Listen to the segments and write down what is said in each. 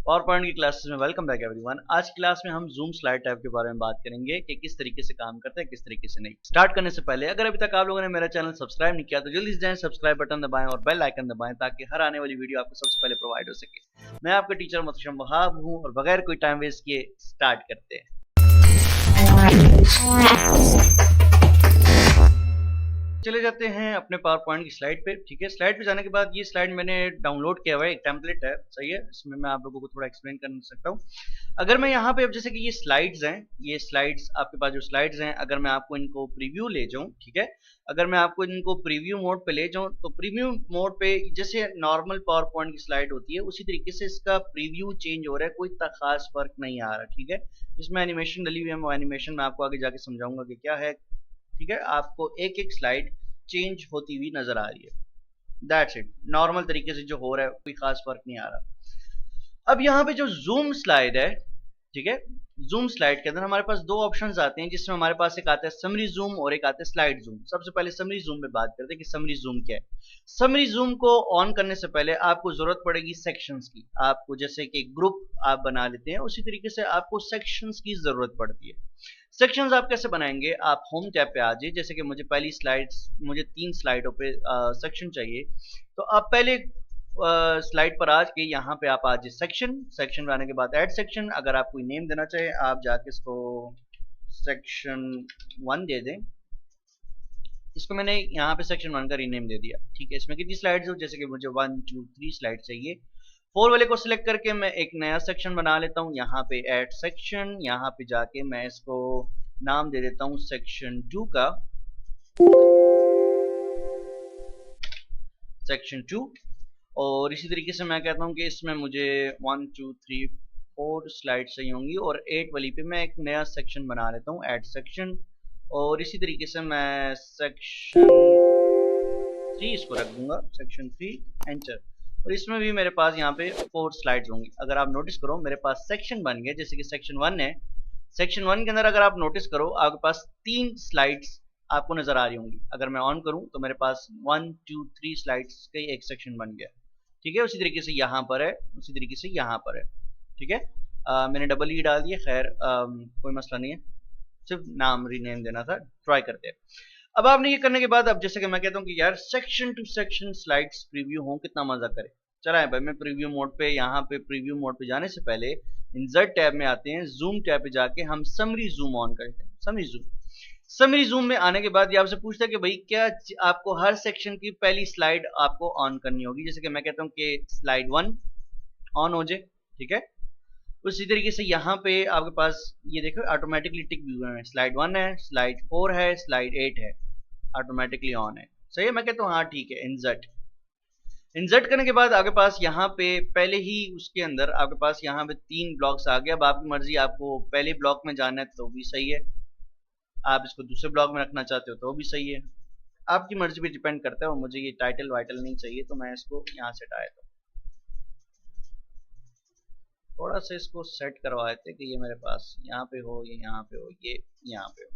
Power point की classes में welcome back everyone. आज की क्लास में हम जूम स्लाइड टैब के बारे में बात करेंगे कि किस तरीके से काम करता है, किस तरीके से नहीं। स्टार्ट करने से पहले अगर अभी तक आप लोगों ने मेरा चैनल सब्सक्राइब नहीं किया तो जल्दी से जाएं, सब्सक्राइब बटन दबाएं और बेल आइकन दबाएं ताकि हर आने वाली वीडियो आपको सबसे पहले प्रोवाइड हो सके। मैं आपका टीचर मुहतशम वहाब हूँ और बगैर कोई टाइम वेस्ट किए स्टार्ट करते हैं। चले जाते हैं अपने पावर पॉइंट की स्लाइड पे। ठीक है, स्लाइड पे जाने के बाद ये स्लाइड मैंने डाउनलोड किया हुआ है, एक टेम्पलेट है, सही है। इसमें मैं आप लोगों को थोड़ा एक्सप्लेन कर सकता हूँ। अगर मैं यहाँ पे अब जैसे कि ये स्लाइड्स हैं, ये स्लाइड्स आपके पास जो स्लाइड्स हैं, अगर मैं आपको इनको प्रीव्यू ले जाऊँ, ठीक है, अगर मैं आपको इनको प्रीव्यू मोड पे ले जाऊँ तो प्रीव्यू मोड पे जैसे नॉर्मल पावर पॉइंट की स्लाइड होती है उसी तरीके से इसका प्रीव्यू चेंज हो रहा है, कोई इतना खास फर्क नहीं आ रहा। ठीक है, इसमें एनिमेशन डली हुई है, वो एनिमेशन मैं आपको आगे जाके समझाऊंगा कि क्या है। ठीक है, आपको एक एक स्लाइड चेंज होती हुई नजर आ रही है। दैट्स इट, नॉर्मल तरीके से जो हो रहा है कोई खास फर्क नहीं आ रहा। अब यहाँ पे जो जूम स्लाइड है, ठीक है, जूम स्लाइड के अंदर हमारे पास दो ऑप्शंस आते हैं, जिसमें हमारे पास एक आता है समरी जूम और एक आता है स्लाइड जूम। सबसे पहले समरी जूम पे बात करते हैं कि समरी जूम क्या है। समरी जूम को ऑन करने से पहले आपको जरूरत पड़ेगी सेक्शंस की। आपको जैसे कि ग्रुप आप बना लेते हैं उसी तरीके से आपको सेक्शंस की जरूरत पड़ती है। सेक्शंस आप कैसे बनाएंगे, आप होम टैब पे आ जाइए। जैसे कि मुझे पहली स्लाइड्स, मुझे 3 स्लाइडों पे सेक्शन चाहिए, तो आप पहले स्लाइड पर आ के यहाँ पे आप आ जाइए सेक्शन में आने के बाद ऐड सेक्शन। अगर आप कोई नेम देना चाहें आप जाके इसको सेक्शन 1 दे दें। इसको मैंने यहाँ पे सेक्शन 1 का रीनेम दे दिया। ठीक है, इसमें कितनी स्लाइड्स हो, जैसे कि मुझे 1 2 3 स्लाइड चाहिए। 4 वाले को सिलेक्ट करके मैं एक नया सेक्शन बना लेता हूँ। यहाँ पे ऐड सेक्शन, यहाँ पे जाके मैं इसको नाम दे देता हूँ सेक्शन 2 का, सेक्शन 2। और इसी तरीके से मैं कहता हूँ कि इसमें मुझे 1 2 3 4 स्लाइड चाहिए होंगी और 8 वाली पे मैं एक नया सेक्शन बना लेता हूँ, ऐड सेक्शन। और इसी तरीके से मैं सेक्शन 3 इसको रख दूंगा, सेक्शन 3 एंटर। और इसमें भी मेरे पास यहाँ पे 4 स्लाइड्स होंगी। अगर आप नोटिस करो मेरे पास सेक्शन बन गए, जैसे कि सेक्शन 1 है। सेक्शन 1 के अंदर अगर आप नोटिस करो आपके पास 3 स्लाइड्स आपको नजर आ रही होंगी। अगर मैं ऑन करूं तो मेरे पास 1 2 3 स्लाइड्स का एक सेक्शन बन गया। ठीक है, उसी तरीके से यहाँ पर है, उसी तरीके से यहाँ पर है। ठीक है, मैंने डबल ई डाल दिया, खैर कोई मसला नहीं है, सिर्फ नाम रीनेम देना था। ट्राई करते हैं। अब आपने ये करने के बाद अब जैसे कि मैं कहता हूँ कि यार section two section slides preview हो, कितना मजा करे। चला है भाई, मैं प्रीव्यू मोड पे, यहाँ पे प्रीव्यू मोड पे जाने से पहले इंसर्ट टैब में आते हैं, जूम टैब पे जाके हम समरी जूम ऑन करते हैं। समरी जूम में आने के बाद ये आपसे पूछता है कि भाई क्या आपको हर सेक्शन की पहली स्लाइड आपको ऑन करनी होगी। जैसे कि मैं कहता हूँ कि स्लाइड 1 ऑन हो जाए। ठीक है, उसी तरीके से यहाँ पे आपके पास ये देखो ऑटोमेटिकली टिक भी हुए हैं, स्लाइड 1 है, स्लाइड 4 है, स्लाइड 8 है, ऑटोमेटिकली ऑन है। सही है, मैं कहता हूँ हाँ ठीक है। इंसर्ट करने के बाद आपके पास यहाँ पे पहले ही उसके अंदर आपके पास यहाँ पे 3 ब्लॉक्स आ गए। अब आपकी मर्जी, आपको पहले ब्लॉक में जाना है तो भी सही है, आप इसको दूसरे ब्लॉक में रखना चाहते हो तो भी सही है, आपकी मर्जी पे डिपेंड करता है। और मुझे ये टाइटल वाइटल नहीं चाहिए तो मैं इसको यहाँ से हटा देता हूँ। थोड़ा सा इसको सेट करवाए थे कि ये मेरे पास यहाँ पे हो, ये यहाँ पे हो, ये यहाँ पे हो।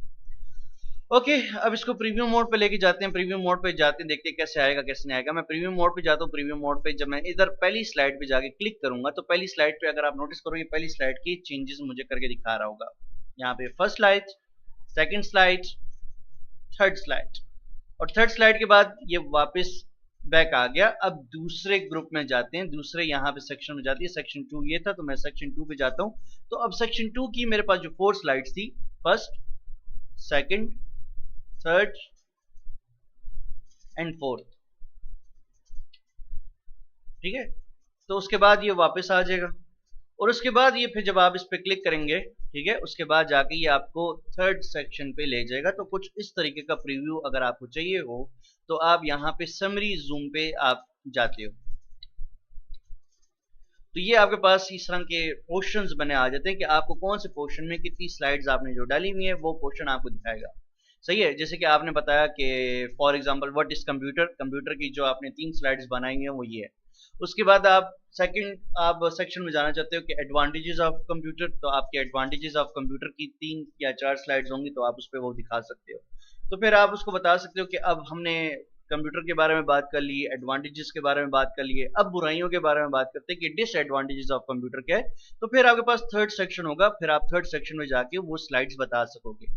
ओके, अब इसको प्रीव्यू मोड पे लेके जाते हैं। प्रीव्यू मोड पे जाते हैं, देखते हैं कैसे आएगा कैसे नहीं आएगा। मैं प्रीव्यू मोड पे जाता हूँ। प्रीव्यू मोड पे जब मैं इधर पहली स्लाइड पे जाके क्लिक करूंगा तो पहली स्लाइड पे अगर आप नोटिस करो ये पहली स्लाइड की चेंजेस मुझे करके दिखा रहा होगा। यहाँ पे first slide, second slide, third slide, और थर्ड स्लाइड के बाद ये वापस बैक आ गया। अब दूसरे ग्रुप में जाते हैं, दूसरे यहाँ पे सेक्शन में जाती है। सेक्शन 2 ये था तो मैं सेक्शन 2 पे जाता हूँ। तो अब सेक्शन 2 की मेरे पास जो 4 स्लाइड्स थी, first, second, third and fourth. ठीक है, तो उसके बाद ये वापस आ जाएगा और उसके बाद ये फिर जब आप इस पे क्लिक करेंगे, ठीक है, उसके बाद जाके ये आपको थर्ड सेक्शन पे ले जाएगा। तो कुछ इस तरीके का प्रीव्यू अगर आपको चाहिए हो तो आप यहाँ पे समरी जूम पे आप जाते हो तो ये आपके पास इस तरह के पोर्शंस बने आ जाते हैं कि आपको कौन से पोर्शन में कितनी स्लाइड्स आपने जो डाली हुई है वो पोर्शन आपको दिखाएगा। सही है, जैसे कि आपने बताया कि for example what is computer, computer की जो आपने 3 स्लाइड्स बनाई हैं वो ये है। उसके बाद आप आप सेक्शन में जाना चाहते हो कि एडवांटेजेस ऑफ कंप्यूटर, तो आपके एडवांटेजेस ऑफ कंप्यूटर की 3 या 4 स्लाइड्स होंगी तो आप उस पर वो दिखा सकते हो। तो फिर आप उसको बता सकते हो कि अब हमने कंप्यूटर के बारे में बात कर ली, एडवांटेजेस के बारे में बात कर लिए, अब बुराइयों के बारे में बात करते हैं कि डिसएडवांटेजेस ऑफ कंप्यूटर क्या है। तो फिर आपके पास थर्ड सेक्शन होगा, फिर आप थर्ड सेक्शन में जाके वो स्लाइड्स बता सकोगे।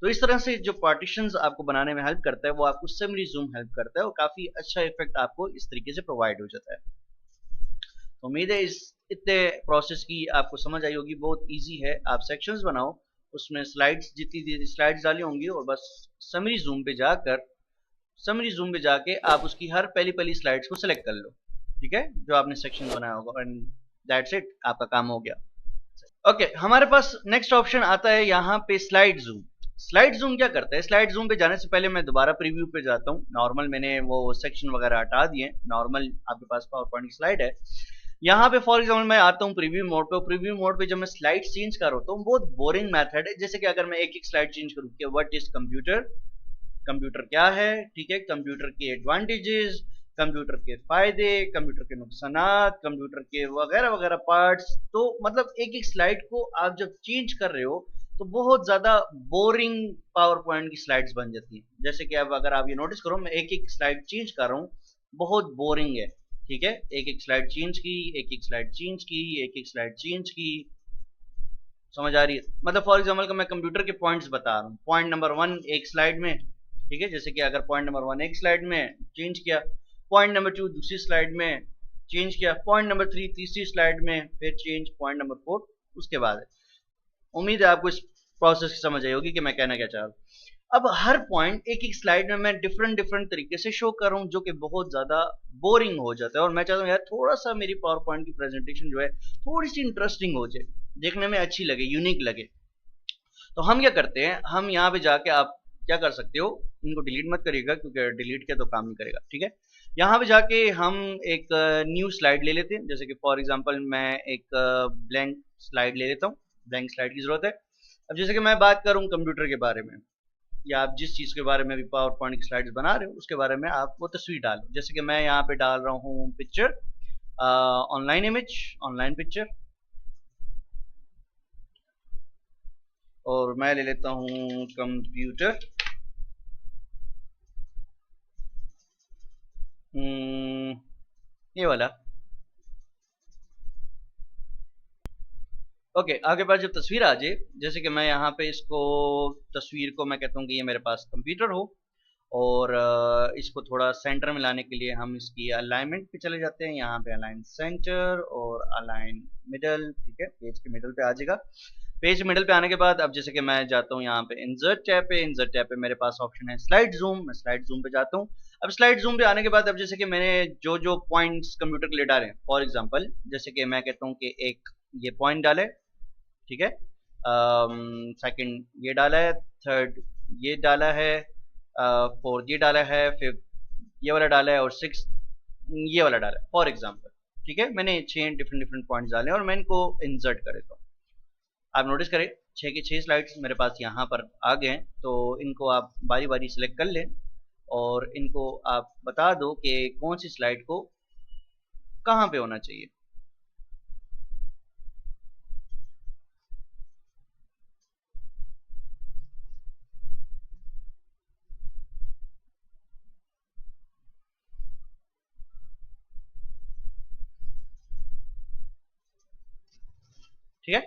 तो इस तरह से जो पार्टीशंस आपको बनाने में हेल्प करता है वो आपको समरी जूम हेल्प करता है और काफी अच्छा इफेक्ट आपको इस तरीके से प्रोवाइड हो जाता है। तो उम्मीद है इस इतने प्रोसेस की आपको समझ आई होगी। बहुत इजी है, आप सेक्शंस बनाओ, उसमें स्लाइड्स जितनी स्लाइड्स डाली होंगी और बस समरी जूम पे जाकर आप उसकी हर पहली पहली स्लाइड्स को सिलेक्ट कर लो, ठीक है, जो आपने सेक्शन बनाया होगा, एंड दैट्स इट, आपका काम हो गया। ओके, हमारे पास नेक्स्ट ऑप्शन आता है यहाँ पे स्लाइड जूम। स्लाइड जूम क्या करता है? स्लाइड जूम पे जाने से पहले मैं दोबारा प्रीव्यू पे जाता हूँ। नॉर्मल मैंने वो सेक्शन वगैरह हटा दिए, नॉर्मल आपके पास पावर पॉइंट की स्लाइड है। यहाँ पे फॉर एग्जाम्पल मैं आता हूँ प्रीव्यू मोड पे। प्रीव्यू मोड पे जब मैं स्लाइड चेंज कर रहा हूँ, बहुत बोरिंग मेथड है। जैसे कि अगर मैं एक एक स्लाइड चेंज करूँ कि व्हाट इज कंप्यूटर, कंप्यूटर क्या है, ठीक है, कंप्यूटर के एडवांटेजेस, कंप्यूटर के फायदे, कंप्यूटर के नुकसानात, कंप्यूटर के वगैरह वगैरह पार्ट्स, तो मतलब एक एक स्लाइड को आप जब चेंज कर रहे हो तो बहुत ज्यादा बोरिंग पावर पॉइंट की स्लाइड्स बन जाती हैं। जैसे कि अब अगर आप ये नोटिस करो, मैं एक एक स्लाइड चेंज कर रहा हूँ, बहुत बोरिंग है, ठीक है, एक एक स्लाइड चेंज की, एक एक स्लाइड चेंज की, एक एक स्लाइड चेंज की, समझ आ रही है? मतलब फॉर एग्जाम्पल का मैं कंप्यूटर के पॉइंट्स बता रहा हूँ, पॉइंट नंबर 1 एक स्लाइड में, ठीक है, जैसे कि अगर पॉइंट नंबर 1 एक स्लाइड में चेंज किया, पॉइंट नंबर 2 दूसरी स्लाइड में चेंज किया, पॉइंट नंबर 3 तीसरी स्लाइड में फिर चेंज, पॉइंट नंबर 4 उसके बाद। उम्मीद है आपको इस प्रोसेस की समझ आई होगी कि मैं कहना क्या चाह रहा हूँ। अब हर पॉइंट एक एक स्लाइड में मैं डिफरेंट डिफरेंट तरीके से शो कर रहा हूँ, जो कि बहुत ज्यादा बोरिंग हो जाता है। और मैं चाहता हूँ यार थोड़ा सा मेरी पावर पॉइंट की प्रेजेंटेशन जो है थोड़ी सी इंटरेस्टिंग हो जाए, देखने में अच्छी लगे, यूनिक लगे। तो हम क्या करते हैं, हम यहाँ पे जाके, आप क्या कर सकते हो, इनको डिलीट मत करिएगा क्योंकि डिलीट किया तो काम नहीं करेगा, ठीक है। यहाँ पे जाके हम एक न्यू स्लाइड ले लेते हैं। जैसे कि फॉर एग्जांपल मैं एक ब्लैंक स्लाइड ले लेता हूँ, ब्लैंक स्लाइड की जरूरत है। अब जैसे कि मैं बात करूँ कंप्यूटर के बारे में, या आप जिस चीज़ के बारे में भी पावर पॉइंट की स्लाइड्स बना रहे हो उसके बारे में आप वो तस्वीर डालो। जैसे कि मैं यहाँ पे डाल रहा हूँ picture, online image, online picture, और मैं ले लेता हूँ कंप्यूटर, ये वाला। ओके, आपके पास जब तस्वीर आ जाए, जैसे कि मैं यहाँ पे इसको, तस्वीर को मैं कहता हूँ कि ये मेरे पास कंप्यूटर हो, और इसको थोड़ा सेंटर में लाने के लिए हम इसकी अलाइनमेंट पे चले जाते हैं। यहाँ पे अलाइन सेंटर और अलाइन मिडल, ठीक है, पेज के मिडल पे आ जाएगा। पेज मिडल पे आने के बाद अब जैसे कि मैं जाता हूँ यहाँ पे इंसर्ट टैब पे, इंसर्ट टैब पे मेरे पास ऑप्शन है स्लाइड जूम, मैं स्लाइड जूम पे जाता हूँ। अब स्लाइड जूम पे आने के बाद अब जैसे कि मैंने जो जो पॉइंट्स कंप्यूटर के लिए डाले, फॉर एग्जांपल जैसे कि मैं कहता हूँ कि एक ये पॉइंट डाले, ठीक है, सेकंड ये डाला है, थर्ड ये डाला है, फोर्थ ये डाला है, फिफ्थ ये वाला डाला है, और सिक्स ये वाला डाला है, फॉर एग्जांपल, ठीक है। मैंने 6 डिफरेंट डिफरेंट पॉइंट्स डाले और मैं इनको इंसर्ट कर देता हूँ। आप नोटिस करें 6 के 6 स्लाइड्स मेरे पास यहाँ पर आ गए हैं। तो इनको आप बारी बारी सेलेक्ट कर लें और इनको आप बता दो कि कौन सी स्लाइड को कहाँ पे होना चाहिए। ठीक है,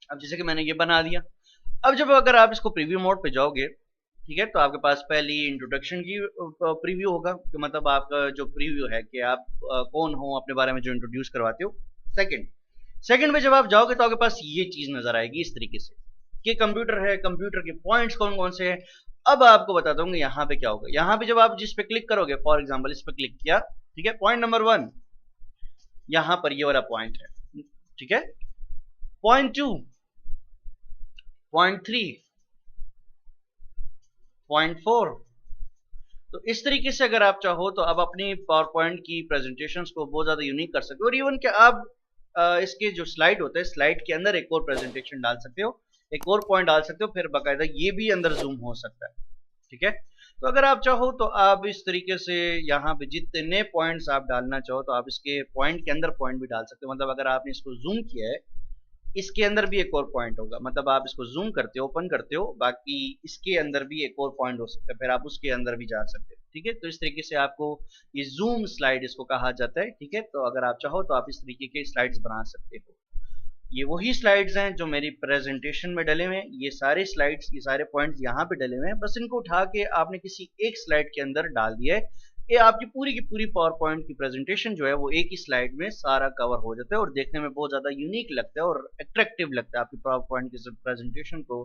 अब जैसे कि मैंने ये बना दिया। अब जब अगर आप इसको प्रीव्यू मोड पे जाओगे, ठीक है, तो आपके पास पहली इंट्रोडक्शन की प्रीव्यू होगा, कि मतलब आपका जो प्रीव्यू है कि आप कौन हो, अपने बारे में जो इंट्रोड्यूस करवाते हो। सेकंड में जब आप जाओगे तो आपके पास ये चीज नजर आएगी इस तरीके से कि कंप्यूटर है, कंप्यूटर के पॉइंट्स कौन कौन से हैं। अब आपको बता दूंगा यहाँ पे क्या होगा। यहाँ पे जब आप जिस पे क्लिक करोगे, फॉर एग्जाम्पल इस पे क्लिक किया, ठीक है, पॉइंट नंबर 1 यहाँ पर ये वाला पॉइंट है, ठीक है, पॉइंट 2, पॉइंट 3, पॉइंट 4। तो इस तरीके से अगर आप चाहो तो आप अपनी पावर पॉइंट की प्रेजेंटेशंस को बहुत ज़्यादा यूनिक कर सकते हो। और इवन कि आप इसके जो स्लाइड होता है, स्लाइड के अंदर एक और प्रेजेंटेशन डाल सकते हो, एक और पॉइंट डाल सकते हो, फिर बाकायदा ये भी अंदर जूम हो सकता है, ठीक है। तो अगर आप चाहो तो आप इस तरीके से यहाँ पे जितने पॉइंट्स आप डालना चाहो तो आप इसके पॉइंट के अंदर पॉइंट भी डाल सकते हो। मतलब अगर आपने इसको जूम किया है इसके अंदर भी एक और पॉइंट होगा, मतलब आप इसको जूम करते हो, ओपन करते हो, बाकी इसके अंदर भी एक और पॉइंट हो सकता है, फिर आप उसके अंदर भी जा सकते हो। ठीक है, तो इस तरीके से आपको ये जूम स्लाइड इसको कहा जाता है। ठीक है, तो अगर आप चाहो तो आप इस तरीके के स्लाइड्स बना सकते हो। ये वही स्लाइड्स हैं जो मेरी प्रेजेंटेशन में डले हुए हैं। ये सारे स्लाइड्स, ये सारे पॉइंट्स यहाँ पे डले हुए हैं, बस इनको उठा के आपने किसी एक स्लाइड के अंदर डाल दिया है। ये आपकी पूरी की पूरी पावर पॉइंट की प्रेजेंटेशन जो है वो एक ही स्लाइड में सारा कवर हो जाता है और देखने में बहुत ज़्यादा यूनिक लगता है और अट्रैक्टिव लगता है। आपकी पावर पॉइंट की प्रेजेंटेशन को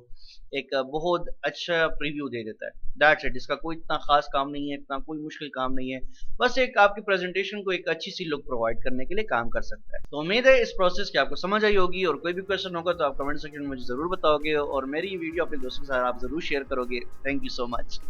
एक बहुत अच्छा प्रीव्यू दे देता है। दैट्स इट, इसका कोई इतना खास काम नहीं है, इतना कोई मुश्किल काम नहीं है, बस एक आपकी प्रेजेंटेशन को एक अच्छी सी लुक प्रोवाइड करने के लिए काम कर सकता है। तो उम्मीद है इस प्रोसेस की आपको समझ आई होगी, और कोई भी क्वेश्चन होगा तो आप कमेंट सेक्शन में मुझे ज़रूर बताओगे और मेरी वीडियो अपने दोस्तों के साथ आप ज़रूर शेयर करोगे। Thank you so much.